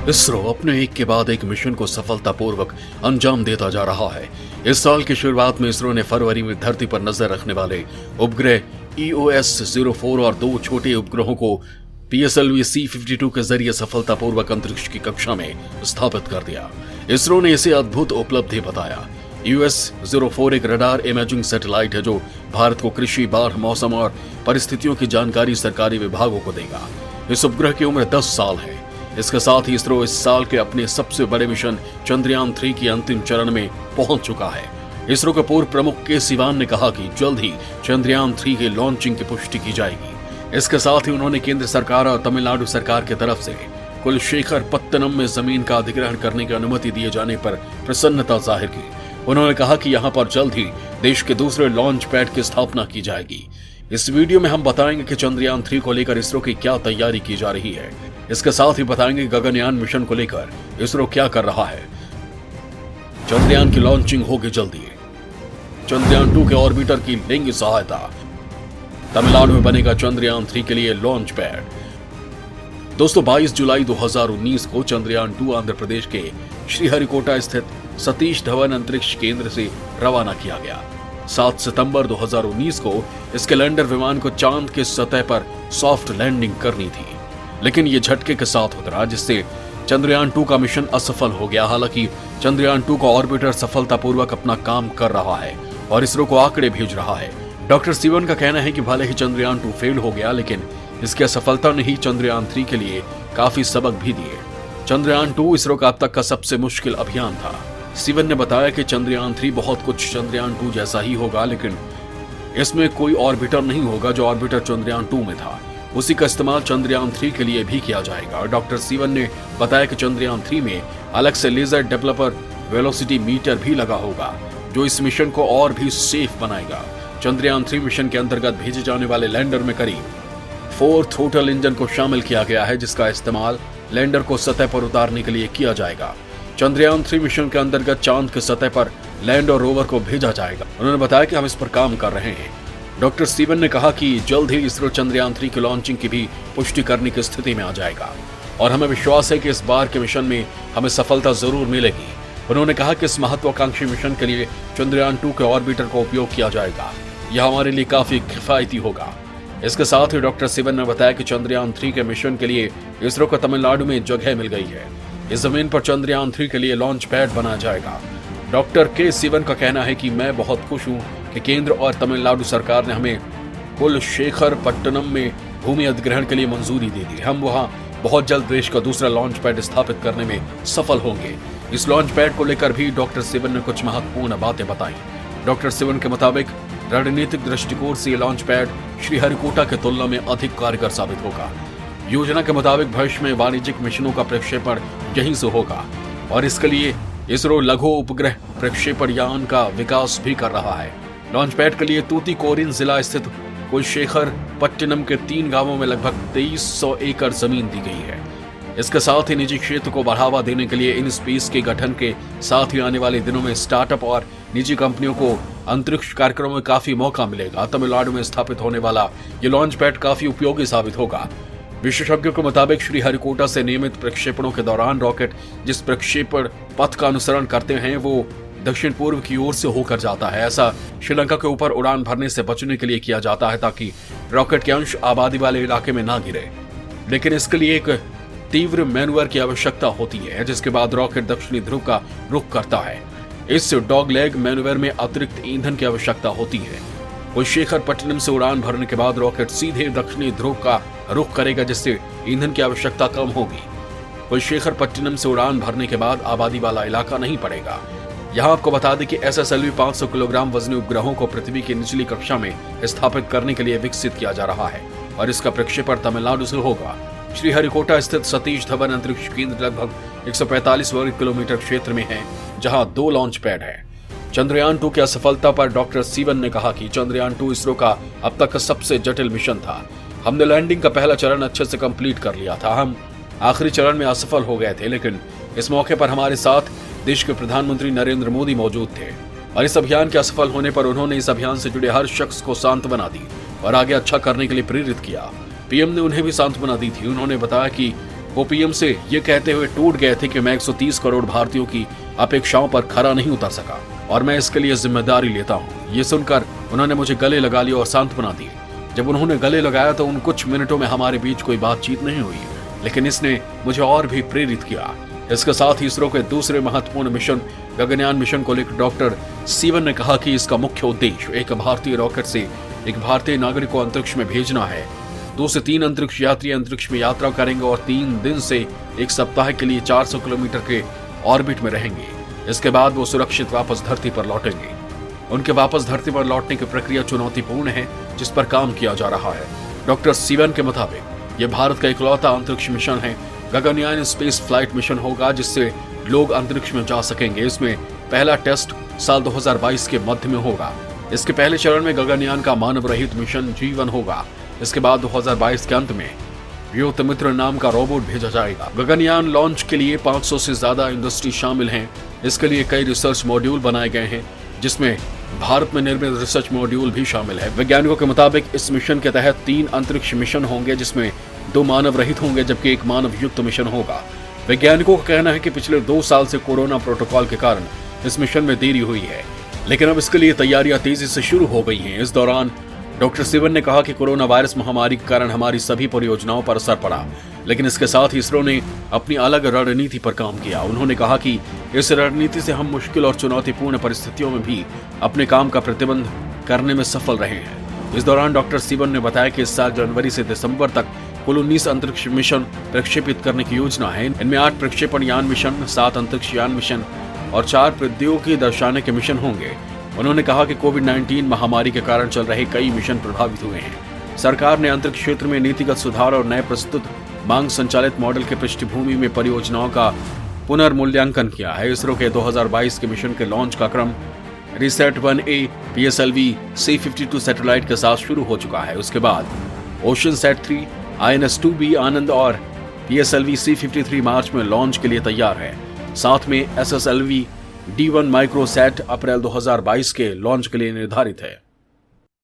इसरो अपने एक के बाद एक मिशन को सफलतापूर्वक अंजाम देता जा रहा है। इस साल की शुरुआत में इसरो ने फरवरी में धरती पर नजर रखने वाले उपग्रह EOS-04 और 2 छोटे उपग्रहों को PSLV C-52 के जरिए सफलतापूर्वक अंतरिक्ष की कक्षा में स्थापित कर दिया। इसरो ने इसे अद्भुत उपलब्धि बताया। EOS-04 एक रडार इमेजिंग सैटेलाइट है जो भारत को कृषि, बाढ़, मौसम और परिस्थितियों की जानकारी सरकारी विभागों को देगा। इस उपग्रह की उम्र 10 साल है। इसके साथ ही इसरो इस साल के अपने सबसे बड़े मिशन चंद्रयान 3 की अंतिम चरण में पहुंच चुका है। इसरो के पूर्व प्रमुख के सिवान ने कहा कि जल्द ही चंद्रयान 3 के लॉन्चिंग की पुष्टि की जाएगी। इसके साथ ही उन्होंने केंद्र सरकार और तमिलनाडु सरकार की तरफ से कुलशेखरपट्टनम में जमीन का अधिग्रहण करने की अनुमति दिए जाने पर प्रसन्नता जाहिर की। उन्होंने कहा कि यहाँ पर जल्द ही देश के दूसरे लॉन्च पैड की स्थापना की जाएगी। इस वीडियो में हम बताएंगे कि चंद्रयान 3 को लेकर इसरो की क्या तैयारी की जा रही है। इसके साथ ही बताएंगे गगनयान मिशन को लेकर इसरो क्या कर रहा है। चंद्रयान की लॉन्चिंग होगी जल्दी। चंद्रयान 2 के ऑर्बिटर की लेंगी सहायता। तमिलनाडु में बनेगा चंद्रयान 3 के लिए लॉन्च पैड। दोस्तों, 22 जुलाई 2019 को चंद्रयान 2 आंध्र प्रदेश के श्रीहरिकोटा स्थित सतीश धवन अंतरिक्ष केंद्र से रवाना किया गया। 7 सितंबर 2019 को इस लैंडर विमान को चांद के सतह पर सॉफ्ट लैंडिंग करनी थी, लेकिन ये झटके के साथ उतरा, जिससे चंद्रयान 2 का मिशन असफल हो गया। हालांकि चंद्रयान 2 का ऑर्बिटर सफलतापूर्वक अपना काम कर रहा है और इसरो को आंकड़े भेज रहा है। डॉक्टर सिवन का कहना है कि भले ही चंद्रयान 2 फेल हो गया, लेकिन इसकी असफलता ने ही चंद्रयान 3 के लिए काफी सबक भी दिए। चंद्रयान 2 इसरो का अब तक का सबसे मुश्किल अभियान था। सिवन ने बताया कि चंद्रयान 3 बहुत कुछ चंद्रयान 2 जैसा ही होगा, लेकिन इसमें कोई ऑर्बिटर नहीं होगा जो ऑर्बिटर चंद्रयान 2 में था। उसी का इस्तेमाल चंद्रयान 3 के लिए भी किया जाएगा। डॉक्टर सिवन ने बताया कि चंद्रयान 3 में अलग से लेजर डेवलपर वेलोसिटी मीटर भी लगा होगा, जो इस मिशन को और भी सेफ बनाएगा। चंद्रयान 3 मिशन के अंतर्गत भेजे जाने वाले लैंडर में करीब 4 थ्रोटल इंजन को शामिल किया गया है, जिसका इस्तेमाल लैंडर को सतह पर उतारने के लिए किया जाएगा। चंद्रयान 3 मिशन के अंतर्गत चांद के सतह पर लैंड और रोवर को भेजा जाएगा। उन्होंने बताया कि हम इस पर काम कर रहे हैं। डॉक्टर सिवन ने कहा कि जल्द ही इसरो चंद्रयान 3 की लॉन्चिंग की भी पुष्टि करने की स्थिति में आ जाएगा और हमें विश्वास है कि इस बार के मिशन में हमें सफलता जरूर मिलेगी। उन्होंने कहा कि इस महत्वाकांक्षी मिशन के लिए चंद्रयान 2 के ऑर्बिटर का उपयोग किया जाएगा। यह हमारे लिए काफी किफायती होगा। इसके साथ ही डॉक्टर सिवन ने बताया कि चंद्रयान 3 के मिशन के लिए इसरो को तमिलनाडु में जगह मिल गई है। इस जमीन पर चंद्रयान 3 के लिए लॉन्च पैड बनाया जाएगा। डॉक्टर के सिवन का कहना है कि मैं बहुत खुश हूं कि केंद्र और तमिलनाडु सरकार ने हमें कुलशेखरपट्टनम में भूमि अधिग्रहण के लिए मंजूरी दे दी। हम वहां बहुत जल्द देश का दूसरा लॉन्च पैड स्थापित करने में सफल होंगे। इस लॉन्च पैड को लेकर भी डॉक्टर सिवन ने कुछ महत्वपूर्ण बातें बताई। डॉक्टर सिवन के मुताबिक रणनीतिक दृष्टिकोण से लॉन्च पैड श्रीहरिकोटा की तुलना में अधिक कारगर साबित होगा। योजना के मुताबिक भविष्य में वाणिज्यिक मिशनों का प्रक्षेपण यहीं से होगा और इसके लिए इसरो लघु उपग्रह प्रक्षेपण यान का विकास भी कर रहा है। लॉन्च पैड के लिए तूतीकोरिन जिला स्थित कुलशेखरपट्टनम के 3 गांवों में लगभग 2300 एकड़ जमीन दी गई है। इसके साथ ही निजी क्षेत्र को बढ़ावा देने के लिए इन स्पेस के गठन के साथ ही आने वाले दिनों में स्टार्टअप और निजी कंपनियों को अंतरिक्ष कार्यक्रमों में काफी मौका मिलेगा। तमिलनाडु में स्थापित होने वाला ये लॉन्च पैड काफी उपयोगी साबित होगा। विशेषज्ञों के मुताबिक श्रीहरिकोटा से नियमित प्रक्षेपणों के दौरान रॉकेट जिस प्रक्षेपण पथ का अनुसरण करते हैं वो दक्षिण पूर्व की ओर से होकर जाता है। ऐसा श्रीलंका के ऊपर उड़ान भरने से बचने के लिए किया जाता है ताकि रॉकेट के अंश आबादी वाले इलाके में ना गिरे, लेकिन इसके लिए एक तीव्र मैन्यूवर की आवश्यकता होती है, जिसके बाद रॉकेट दक्षिणी ध्रुव का रुख करता है। इस डॉगलेग मैन्यूवर में अतिरिक्त ईंधन की आवश्यकता होती है। कुलशेखरपट्टनम से उड़ान भरने के बाद रॉकेट सीधे दक्षिणी ध्रुव का रुख करेगा, जिससे ईंधन की आवश्यकता कम होगी। कुलशेखरपट्टनम से उड़ान भरने के बाद आबादी वाला इलाका नहीं पड़ेगा। यहाँ आपको बता दें कि SSLV 500 किलोग्राम वजनी उपग्रहों को पृथ्वी की निचली कक्षा में स्थापित करने के लिए विकसित किया जा रहा है और इसका प्रक्षेपण तमिलनाडु से होगा। श्रीहरिकोटा स्थित सतीश धवन अंतरिक्ष केंद्र लगभग 145 वर्ग किलोमीटर क्षेत्र में है, जहां 2 लॉन्च पैड है। चंद्रयान 2 की असफलता पर डॉक्टर सिवन ने कहा कि चंद्रयान 2 इसरो का अब तक का सबसे जटिल मिशन था। हमने लैंडिंग का पहला चरण अच्छे से कंप्लीट कर लिया था। हम आखिरी चरण में असफल हो गए थे, लेकिन इस मौके पर हमारे साथ देश के प्रधानमंत्री नरेंद्र मोदी मौजूद थे और इस अभियान के असफल होने पर उन्होंने इस अभियान से जुड़े हर शख्स को सांत्वना दी और आगे अच्छा करने के लिए प्रेरित किया। पीएम ने उन्हें भी सांत्वना दी थी। उन्होंने बताया कि वो पीएम से ये कहते हुए टूट गए थे कि मैं 130 करोड़ भारतीयों की अपेक्षाओं पर खरा नहीं उतर सका और मैं इसके लिए जिम्मेदारी लेता हूँ। ये सुनकर उन्होंने मुझे गले लगा लिया और सांत्वना दी। जब उन्होंने गले लगाया तो उन कुछ मिनटों में हमारे बीच कोई बातचीत नहीं हुई, लेकिन इसने मुझे और भी प्रेरित किया। इसके साथ ही इसरो के दूसरे महत्वपूर्ण मिशन गगनयान मिशन को लेकर डॉक्टर सिवन ने कहा कि इसका मुख्य उद्देश्य एक भारतीय रॉकेट से एक भारतीय नागरिक को अंतरिक्ष में भेजना है। 2 से 3 अंतरिक्ष यात्री अंतरिक्ष में यात्रा करेंगे और 3 दिन से 1 सप्ताह के लिए 400 किलोमीटर के ऑर्बिट में रहेंगे। इसके बाद वो सुरक्षित वापस धरती पर लौटेंगे। उनके वापस धरती पर लौटने की प्रक्रिया चुनौतीपूर्ण है, जिस पर काम किया जा रहा है। डॉक्टर सिवन के मुताबिक ये भारत का इकलौता अंतरिक्ष मिशन है। गगनयान स्पेस फ्लाइट मिशन होगा जिससे लोग अंतरिक्ष में जा सकेंगे। इसमें पहला टेस्ट साल 2022 के मध्य में होगा। इसके पहले चरण में गगनयान का मानव रहित मिशन G1 होगा। इसके बाद 2022 के अंत में व्योतमित्र नाम का रोबोट भेजा जाएगा। गगनयान लॉन्च के लिए 500 से ज्यादा इंडस्ट्री शामिल हैं। इसके लिए कई रिसर्च मॉड्यूल बनाए गए हैं, जिसमें भारत में निर्मित रिसर्च मॉड्यूल भी शामिल है। वैज्ञानिकों के मुताबिक इस मिशन के तहत 3 अंतरिक्ष मिशन होंगे, जिसमें 2 मानव रहित होंगे जबकि 1 मानव युक्त मिशन होगा। वैज्ञानिकों का कहना है कि पिछले 2 साल से कोरोना प्रोटोकॉल के कारण इस मिशन में देरी हुई है, लेकिन अब इसके लिए तैयारियां तेजी से शुरू हो गई हैं। इस दौरान डॉक्टर सिवन ने कहा कि कोरोना वायरस महामारी के कारण हमारी सभी परियोजनाओं पर असर पड़ा, लेकिन इसके साथ ही इसरो ने अपनी अलग रणनीति पर काम किया। उन्होंने कहा कि इस रणनीति से हम मुश्किल और चुनौतीपूर्ण परिस्थितियों में भी अपने काम का प्रतिबंध करने में सफल रहे हैं। इस दौरान डॉक्टर सिवन ने बताया कि इस साल जनवरी से दिसंबर तक कुल 19 अंतरिक्ष मिशन प्रक्षेपित करने की योजना है। इनमें 8 प्रक्षेपण यान मिशन, 7 अंतरिक्ष यान मिशन और 4 प्रौद्योगिकी दर्शाने के मिशन होंगे। उन्होंने कहा कि कोविड-19 महामारी के कारण चल रहे कई मिशन प्रभावित हुए हैं। सरकार ने अंतरिक्ष क्षेत्र में नीतिगत सुधार और नए प्रस्तुत मांग संचालित मॉडल के पृष्ठभूमि में परियोजनाओं का पुनर्मूल्यांकन किया है। इसरो के 2022 के मिशन के लॉन्च का क्रम reset 1A PSLV C-52 satellite के साथ शुरू हो चुका है। उसके बाद ओशनसैट 3, INS-2B आनंद और PSLV C-53 मार्च में लॉन्च के लिए तैयार है। साथ में SSLV D1 माइक्रोसैट अप्रैल 2022 के लॉन्च के लिए निर्धारित है।